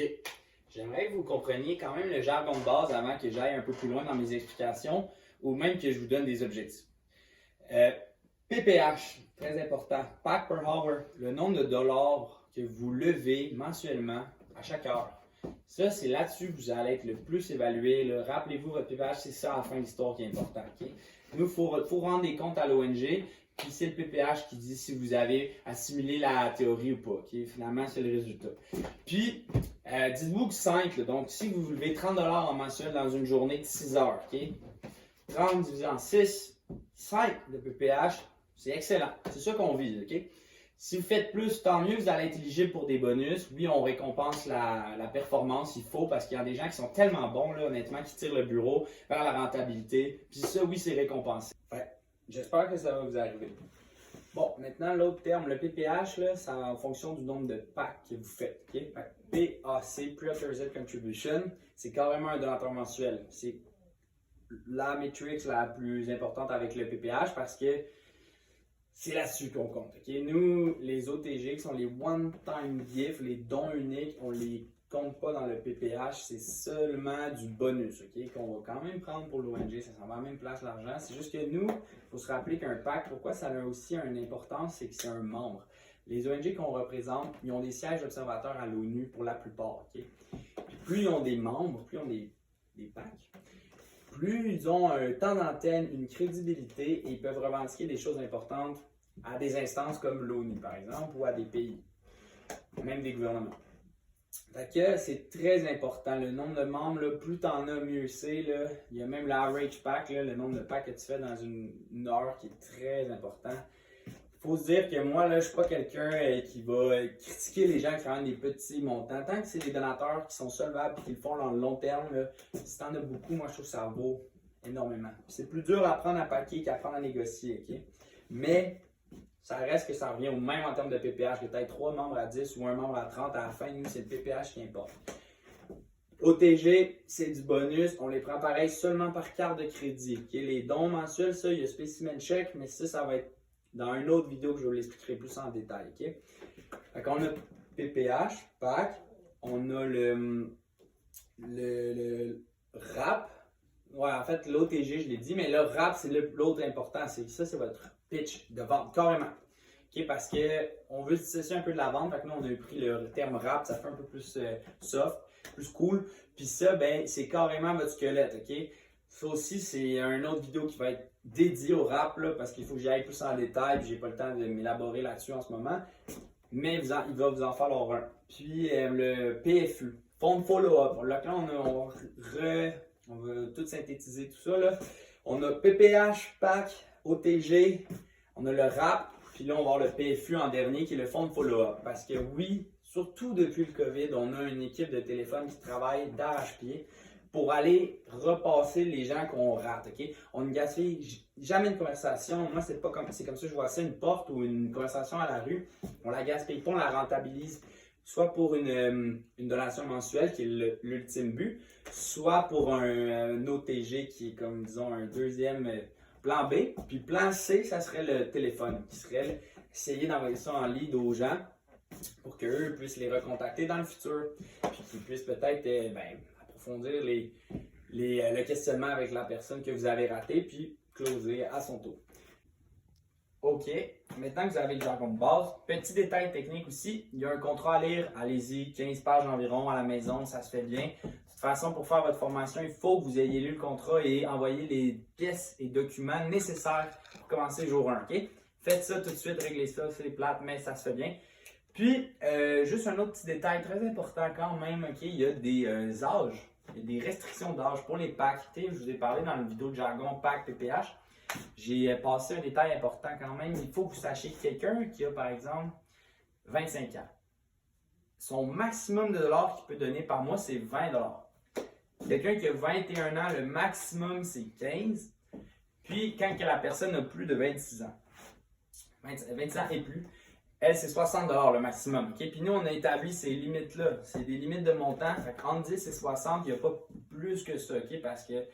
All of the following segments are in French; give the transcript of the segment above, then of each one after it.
OK. J'aimerais que vous compreniez quand même le jargon de base avant que j'aille un peu plus loin dans mes explications ou même que je vous donne des objectifs. Euh, PPH, très important. Pack per hour, le nombre de dollars que vous levez mensuellement à chaque heure. Ça, c'est là-dessus que vous allez être le plus évalué. Rappelez-vous, votre PPH, c'est ça à la fin de l'histoire qui est important. Okay? Nous, il faut rendre des comptes à l'ONG, puis c'est le PPH qui dit si vous avez assimilé la théorie ou pas. Okay? Finalement, c'est le résultat. Puis, dites-vous que 5, là, donc si vous levez 30 en mensuel dans une journée de 6 heures, okay? 30 divisé en 6, 5 de PPH, c'est excellent. C'est ça qu'on vise. Okay? Si vous faites plus, tant mieux, vous allez être éligible pour des bonus. Oui, on récompense la performance, il faut, parce qu'il y a des gens qui sont tellement bons, là, honnêtement, qui tirent le bureau vers la rentabilité. Puis ça, oui, c'est récompensé. J'espère que ça va vous arriver. Bon, maintenant, l'autre terme, le PPH, là, c'est en fonction du nombre de packs que vous faites. Okay? PAC, Pre-Authorized Contribution, c'est carrément un donateur mensuel. C'est la métrique la plus importante avec le PPH parce que c'est là-dessus qu'on compte. Okay? Nous, les OTG, qui sont les one-time gifts, les dons uniques, on les compte pas dans le PPH, c'est seulement du bonus, okay? Qu'on va quand même prendre pour l'ONG, ça s'en va à la même place l'argent. C'est juste que nous, il faut se rappeler qu'un PAC, pourquoi ça a aussi une importance, c'est que c'est un membre. Les ONG qu'on représente, ils ont des sièges d'observateurs à l'ONU pour la plupart. Okay? Puis plus ils ont des membres, plus ils ont des PAC, plus ils ont un temps d'antenne, une crédibilité et ils peuvent revendiquer des choses importantes à des instances comme l'ONU, par exemple, ou à des pays, même des gouvernements. Fait que c'est très important. Le nombre de membres, là, plus tu en as, mieux c'est. Il y a même l'average pack, là, le nombre de packs que tu fais dans une heure qui est très important. Il faut se dire que moi, là, je ne suis pas quelqu'un qui va critiquer les gens qui font des petits montants. Tant que c'est des donateurs qui sont solvables et qui le font dans le long terme, là, si tu en as beaucoup, moi je trouve que ça vaut énormément. C'est plus dur à apprendre à packer qu'à apprendre à négocier. Okay? Mais ça reste que ça revient au même en termes de PPH, que tu aies 3 membres à 10 ou un membre à 30, à la fin, nous, c'est le PPH qui importe. OTG, c'est du bonus. On les prend pareil seulement par carte de crédit. Okay? Les dons mensuels, ça, il y a Specimen Check, mais ça va être dans une autre vidéo que je vous l'expliquerai plus en détail. Okay? Fait qu'on a PPH, PAC, on a le RAP. Ouais, en fait, l'OTG, je l'ai dit, mais le RAP, c'est l'autre important. C'est votre pitch de vente, carrément. Okay, parce qu'on veut se dissocier un peu de la vente. Fait que nous, on a pris le terme RAP, ça fait un peu plus soft, plus cool. Puis ça, ben, c'est carrément votre squelette. Okay? Ça aussi, c'est une autre vidéo qui va être dédiée au RAP, là, parce qu'il faut que j'aille plus en détail. J'ai pas le temps de m'élaborer là-dessus en ce moment. Mais il va vous en falloir un. Puis le PFU, Fund Follow-up. Là, on va tout synthétiser tout ça. Là. On a PPH, PAC, OTG, on a le RAP, puis là on va avoir le PFU en dernier qui est le Fund Follow-up. Parce que oui, surtout depuis le COVID, on a une équipe de téléphone qui travaille d'arrache-pied pour aller repasser les gens qu'on rate. Okay? On ne gaspille jamais une conversation. Moi, c'est comme ça que je vois ça, une porte ou une conversation à la rue. On la gaspille pas, on la rentabilise. Soit pour une donation mensuelle qui est l'ultime but, soit pour un OTG qui est comme, disons, un deuxième plan B. Puis plan C, ça serait le téléphone, qui serait essayer d'envoyer ça en lead aux gens pour qu'eux puissent les recontacter dans le futur. Puis qu'ils puissent peut-être approfondir le questionnement avec la personne que vous avez ratée, puis closer à son tour. OK, maintenant que vous avez le jargon de base, petit détail technique aussi, il y a un contrat à lire, allez-y, 15 pages environ à la maison, ça se fait bien. De toute façon, pour faire votre formation, il faut que vous ayez lu le contrat et envoyer les pièces et documents nécessaires pour commencer jour 1, OK? Faites ça tout de suite, réglez ça, c'est plate, mais ça se fait bien. Puis, juste un autre petit détail très important quand même, OK, il y a des âges, il y a des restrictions d'âge pour les packs. Je vous ai parlé dans la vidéo de jargon PAC, PPH. J'ai passé un détail important quand même. Il faut que vous sachiez que quelqu'un qui a, par exemple, 25 ans, son maximum de dollars qu'il peut donner par mois, c'est 20 dollars. Quelqu'un qui a 21 ans, le maximum, c'est 15. Puis, quand la personne a plus de 26 ans, 26 ans et plus, elle, c'est 60 dollars le maximum. Okay? Puis nous, on a établi ces limites-là. C'est des limites de montant. Entre 10 et 60, il n'y a pas plus que ça. Okay? Parce que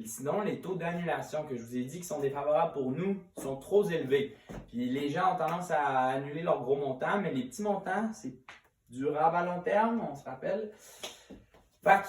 sinon, les taux d'annulation que je vous ai dit qui sont défavorables pour nous sont trop élevés. Puis les gens ont tendance à annuler leurs gros montants, mais les petits montants, c'est durable à long terme, on se rappelle. Fait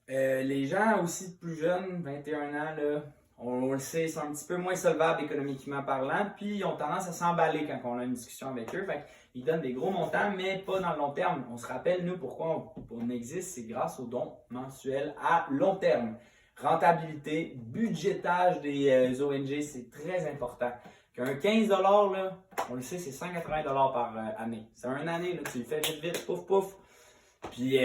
que les gens aussi plus jeunes, 21 ans, là, on le sait, sont un petit peu moins solvables économiquement parlant, puis ils ont tendance à s'emballer quand on a une discussion avec eux. Fait qu'ils donnent des gros montants, mais pas dans le long terme. On se rappelle, nous, pourquoi on existe, c'est grâce aux dons mensuels à long terme. Rentabilité, budgétage des ONG, c'est très important. Qu'un 15$, là, on le sait, c'est 180$ par année. C'est une année, là, tu le fais vite, vite, pouf, pouf. Puis,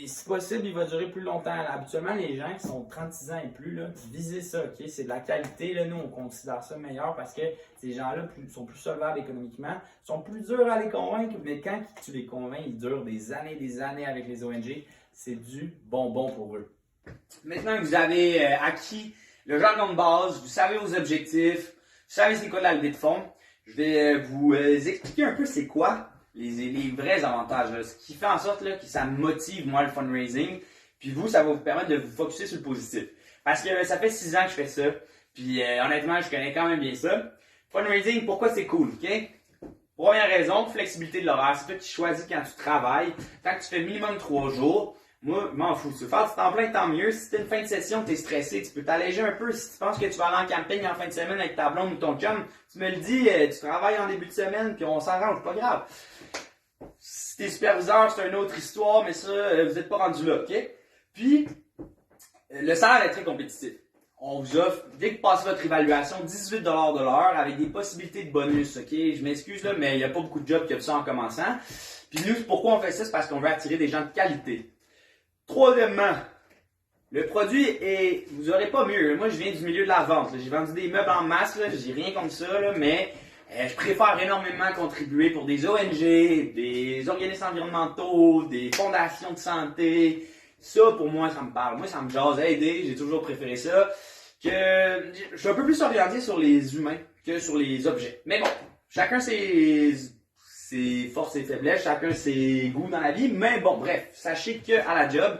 si possible, il va durer plus longtemps. Habituellement, les gens qui sont 36 ans et plus, là, visez ça, ok? C'est de la qualité, là, nous, on considère ça meilleur parce que ces gens-là sont plus solvables économiquement, sont plus durs à les convaincre, mais quand tu les convaincs, ils durent des années avec les ONG. C'est du bonbon pour eux. Maintenant que vous avez acquis le jargon de base, vous savez vos objectifs, vous savez c'est quoi la levée de fonds, je vais vous expliquer un peu c'est quoi les vrais avantages, là, ce qui fait en sorte là, que ça motive moi le fundraising, puis vous, ça va vous permettre de vous focusser sur le positif. Parce que ça fait 6 ans que je fais ça, puis honnêtement, je connais quand même bien ça. Fundraising, pourquoi c'est cool, ok? Première raison, flexibilité de l'horaire, c'est toi qui choisis quand tu travailles, tant que tu fais minimum 3 jours. Moi, je m'en fous. Si tu veux faire du temps plein, tant mieux. Si t'es une fin de session, t'es stressé, tu peux t'alléger un peu. Si tu penses que tu vas aller en camping en fin de semaine avec ta blonde ou ton chum, tu me le dis, tu travailles en début de semaine, puis on s'arrange, pas grave. Si t'es superviseur, c'est une autre histoire, mais ça, vous n'êtes pas rendu là, ok? Puis, le salaire est très compétitif. On vous offre, dès que vous passez votre évaluation, 18$ de l'heure avec des possibilités de bonus, ok? Je m'excuse là, mais il n'y a pas beaucoup de jobs qui offrent ça en commençant. Puis nous, pourquoi on fait ça? C'est parce qu'on veut attirer des gens de qualité. Troisièmement, le produit est, vous n'aurez pas mieux. Moi, je viens du milieu de la vente. J'ai vendu des meubles en masse, j'ai rien contre ça, là, mais je préfère énormément contribuer pour des ONG, des organismes environnementaux, des fondations de santé. Ça, pour moi, ça me parle. Moi, ça me jase à aider. J'ai toujours préféré ça. Que je suis un peu plus orienté sur les humains que sur les objets. Mais bon, chacun ses forces et faiblesses, chacun ses goûts dans la vie. Mais bon, bref, sachez qu'à la job,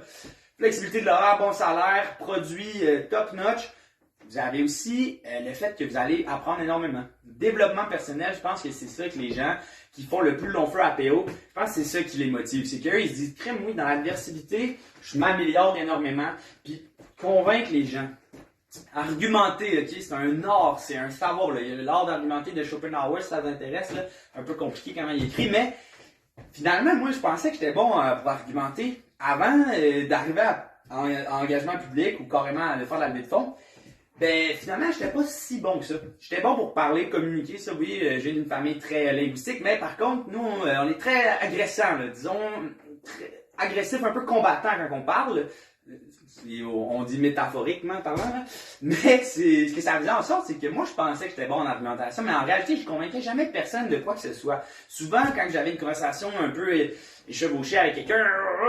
flexibilité de l'horaire, bon salaire, produit top notch. Vous avez aussi le fait que vous allez apprendre énormément. Développement personnel, je pense que c'est ça que les gens qui font le plus long feu à PO, je pense que c'est ça qui les motive. C'est qu'eux, ils se disent, crème, oui, dans l'adversité, je m'améliore énormément. Puis, convaincre les gens. Argumenter, ok, c'est un art, c'est un savoir. Là. Il y a l'art d'argumenter de Schopenhauer, si ça vous intéresse. Là. Un peu compliqué comment il écrit, mais finalement, moi, je pensais que j'étais bon pour argumenter avant d'arriver à engagement public ou carrément à faire de la levée de fonds. Ben, finalement, j'étais pas si bon que ça. J'étais bon pour parler, communiquer, ça, oui, j'ai une famille très linguistique, mais par contre, nous, on est très agressants, là, disons, très agressif, un peu combattant quand on parle. On dit métaphoriquement parlant, là. Mais ce que ça faisait en sorte, c'est que moi, je pensais que j'étais bon en argumentation, mais en réalité, je convainquais jamais personne de quoi que ce soit. Souvent, quand j'avais une conversation un peu échevauchée avec quelqu'un,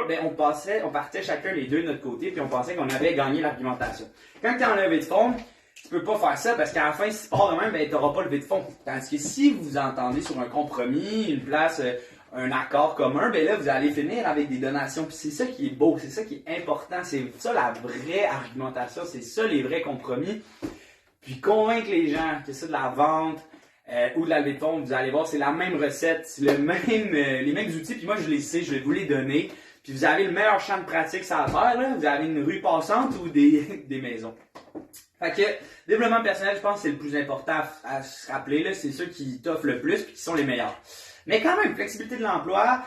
ben, on partait chacun les deux de notre côté, puis on pensait qu'on avait gagné l'argumentation. Quand tu es en levée de fonds, tu peux pas faire ça parce qu'à la fin, si tu pars de même, ben, tu n'auras pas levé de fonds. Tandis que si vous vous entendez sur un compromis, une place, un accord commun, ben là, vous allez finir avec des donations. Puis c'est ça qui est beau, c'est ça qui est important, c'est ça la vraie argumentation, c'est ça les vrais compromis. Puis convaincre les gens que c'est de la vente ou de la levée de fonds, vous allez voir, c'est la même recette, c'est les mêmes outils. Puis moi, je les sais, je vais vous les donner. Puis vous avez le meilleur champ de pratique sur la terre, là. Vous avez une rue passante ou des maisons. Fait que, développement personnel, je pense que c'est le plus important à se rappeler, là. C'est ceux qui t'offrent le plus et qui sont les meilleurs. Mais quand même, flexibilité de l'emploi,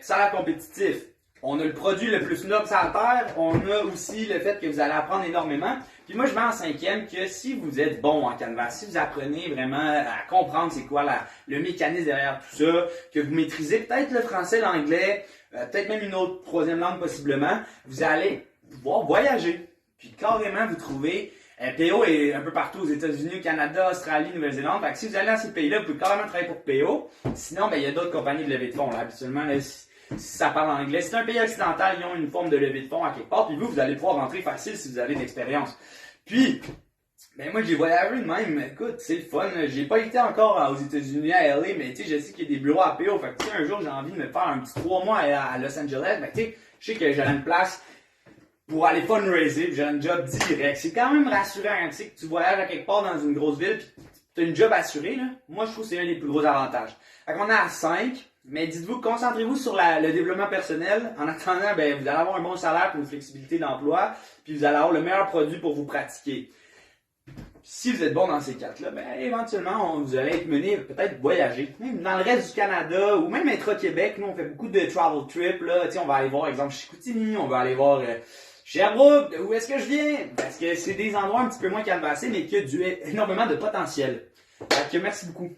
salaire compétitif. On a le produit le plus noble sur la terre. On a aussi le fait que vous allez apprendre énormément. Puis moi, je mets en cinquième que si vous êtes bon en Canvas, si vous apprenez vraiment à comprendre c'est quoi le mécanisme derrière tout ça, que vous maîtrisez peut-être le français, l'anglais, peut-être même une autre troisième langue possiblement, vous allez pouvoir voyager. Puis carrément vous trouver, PO est un peu partout aux États-Unis, au Canada, Australie, Nouvelle-Zélande. Fait que si vous allez dans ces pays-là, vous pouvez carrément travailler pour PO. Sinon, ben, il y a d'autres compagnies de levée de fonds. Là. Habituellement, là, si ça parle anglais, si c'est un pays occidental, ils ont une forme de levée de fonds à quelque part. Puis vous allez pouvoir rentrer facile si vous avez de l'expérience. Puis, ben moi j'ai voyagé de même, écoute, c'est le fun. J'ai pas été encore aux États-Unis, à LA, mais tu sais, je sais qu'il y a des bureaux à PO. Fait que un jour j'ai envie de me faire un petit 3 mois à Los Angeles, ben tu sais, je sais que j'aurai une place pour aller fundraiser, puis j'ai un job direct. C'est quand même rassurant, hein, tu sais, que tu voyages à quelque part dans une grosse ville, puis tu as une job assurée, là. Moi, je trouve que c'est un des plus gros avantages. Fait qu'on a à 5, Mais dites-vous, concentrez-vous sur le développement personnel. En attendant, ben, vous allez avoir un bon salaire pour une flexibilité d'emploi, puis vous allez avoir le meilleur produit pour vous pratiquer. Si vous êtes bon dans ces quatre-là, ben, éventuellement, vous allez être mené peut-être voyager. Même dans le reste du Canada, ou même intra-Québec, nous, on fait beaucoup de travel trips, là. Tu sais, on va aller voir, exemple, Chicoutimi, on va aller voir Sherbrooke, où est-ce que je viens? Parce que c'est des endroits un petit peu moins canvassés, mais qui ont énormément de potentiel. Donc, merci beaucoup.